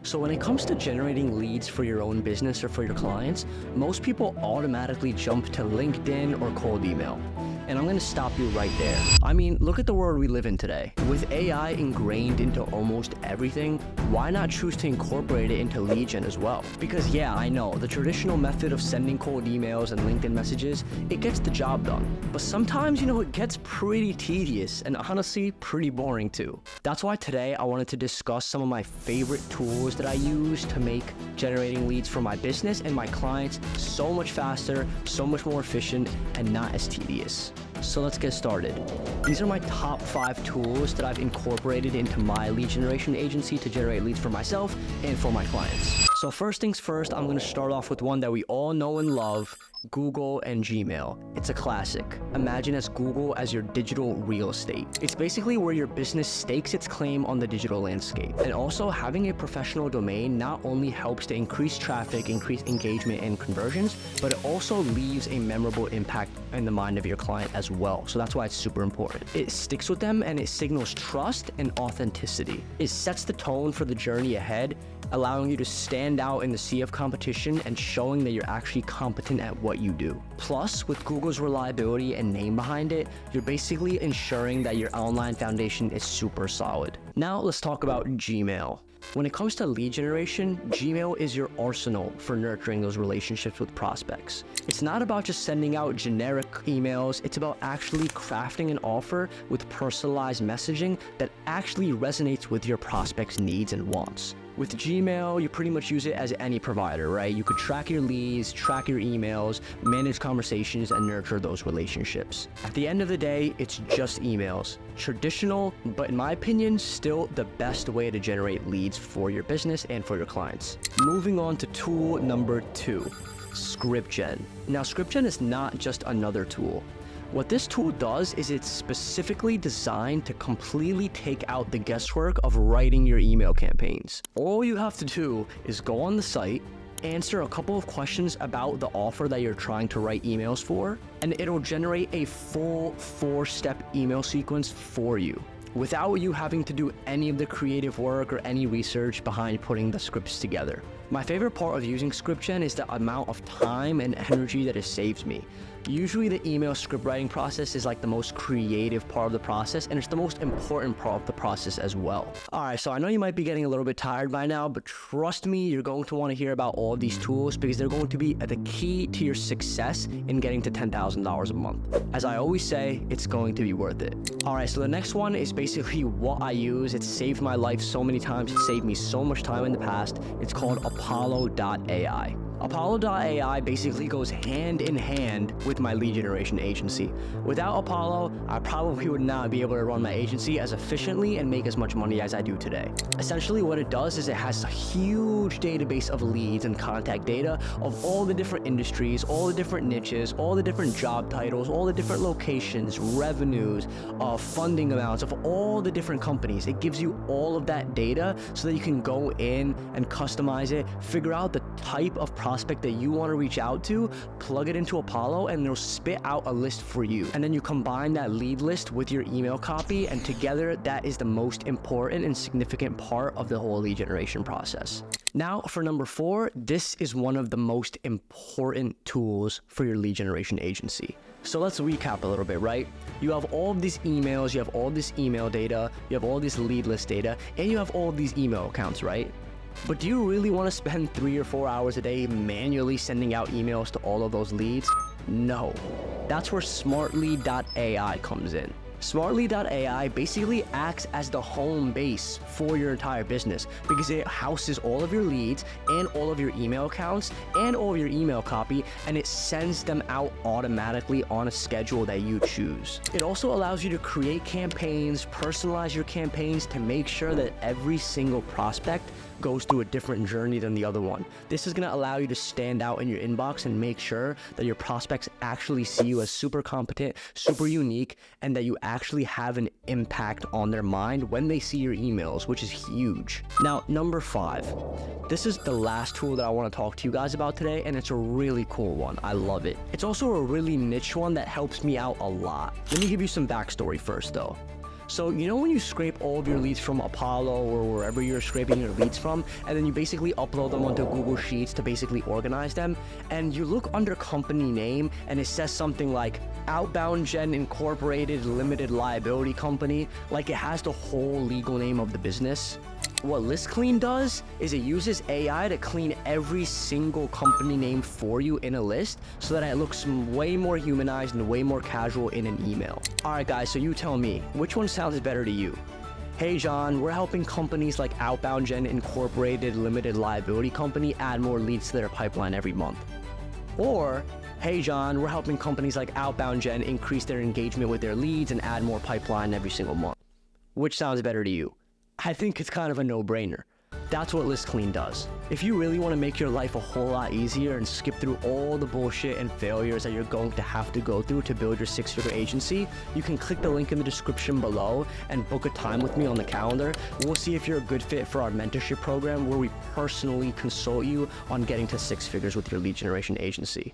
So when it comes to generating leads for your own business or for your clients, most people automatically jump to LinkedIn or cold email. And I'm gonna stop you right there. I mean, look at the world we live in today. With AI ingrained into almost everything, why not choose to incorporate it into lead gen as well? Because yeah, I know, the traditional method of sending cold emails and LinkedIn messages, it gets the job done. But sometimes, it gets pretty tedious and honestly, pretty boring too. That's why today I wanted to discuss some of my favorite tools that I use to make generating leads for my business and my clients so much faster, so much more efficient, and not as tedious. So let's get started. These are my top 5 tools that I've incorporated into my lead generation agency to generate leads for myself and for my clients. So first things first, I'm going to start off with one that we all know and love, Google and Gmail. It's a classic. Imagine as Google as your digital real estate. It's basically where your business stakes its claim on the digital landscape. And also having a professional domain not only helps to increase traffic, increase engagement and conversions, but it also leaves a memorable impact in the mind of your client as well. So that's why it's super important. It sticks with them and it signals trust and authenticity. It sets the tone for the journey ahead, allowing you to stand out in the sea of competition and showing that you're actually competent at what you do. Plus, with Google's reliability and name behind it, you're basically ensuring that your online foundation is super solid. Now let's talk about Gmail. When it comes to lead generation, Gmail is your arsenal for nurturing those relationships with prospects. It's not about just sending out generic emails, it's about actually crafting an offer with personalized messaging that actually resonates with your prospect's needs and wants. With Gmail, you pretty much use it as any provider, right? You could track your leads, track your emails, manage conversations, and nurture those relationships. At the end of the day, it's just emails. Traditional, but in my opinion, still the best way to generate leads for your business and for your clients. Moving on to tool number 2, Scriptgen. Now, Scriptgen is not just another tool. What this tool does is it's specifically designed to completely take out the guesswork of writing your email campaigns. All you have to do is go on the site, answer a couple of questions about the offer that you're trying to write emails for, and it'll generate a full 4-step email sequence for you, without you having to do any of the creative work or any research behind putting the scripts together. My favorite part of using Scriptgen is the amount of time and energy that it saves me. Usually the email script writing process is like the most creative part of the process, and it's the most important part of the process as well. Alright, so I know you might be getting a little bit tired by now, but trust me, you're going to want to hear about all of these tools because they're going to be the key to your success in getting to $10,000 a month. As I always say, it's going to be worth it. Alright, so the next one is basically what I use. It's saved my life so many times. It saved me so much time in the past. It's called Apolloai. Apollo.ai basically goes hand in hand with my lead generation agency. Without Apollo, I probably would not be able to run my agency as efficiently and make as much money as I do today. Essentially what it does is it has a huge database of leads and contact data of all the different industries, all the different niches, all the different job titles, all the different locations, revenues, funding amounts of all the different companies. It gives you all of that data so that you can go in and customize it, figure out the type of prospect that you want to reach out to, plug it into Apollo, and it'll spit out a list for you. And then you combine that lead list with your email copy, and together that is the most important and significant part of the whole lead generation process. Now for number 4, this is one of the most important tools for your lead generation agency. So let's recap a little bit, right? You have all of these emails, you have all this email data, you have all this lead list data, and you have all of these email accounts, right? But do you really want to spend 3 or 4 hours a day manually sending out emails to all of those leads? No. That's where smartlyai comes in. Smartly.ai basically acts as the home base for your entire business because it houses all of your leads and all of your email accounts and all of your email copy, and it sends them out automatically on a schedule that you choose. It also allows you to create campaigns, personalize your campaigns to make sure that every single prospect goes through a different journey than the other one. This is going to allow you to stand out in your inbox and make sure that your prospects actually see you as super competent, super unique, and that you actually have an impact on their mind when they see your emails, which is huge. Now, number 5. This is the last tool that I want to talk to you guys about today, and it's a really cool one. I love it. It's also a really niche one that helps me out a lot. Let me give you some backstory first, though. So you know when you scrape all of your leads from Apollo or wherever you're scraping your leads from, and then you basically upload them onto Google Sheets to basically organize them, and you look under company name and it says something like Outbound Gen Incorporated Limited Liability Company, like it has the whole legal name of the business. What listclean does is it uses AI to clean every single company name for you in a list so that it looks way more humanized and way more casual in an email. Alright guys, so you tell me, which one sounds better to you? Hey John, we're helping companies like Outbound Gen Incorporated Limited Liability Company add more leads to their pipeline every month. Or, hey John, we're helping companies like Outbound Gen increase their engagement with their leads and add more pipeline every single month. Which sounds better to you? I think it's kind of a no-brainer. That's what listclean does. If you really want to make your life a whole lot easier and skip through all the bullshit and failures that you're going to have to go through to build your six-figure agency, you can click the link in the description below and book a time with me on the calendar. We'll see if you're a good fit for our mentorship program where we personally consult you on getting to six figures with your lead generation agency.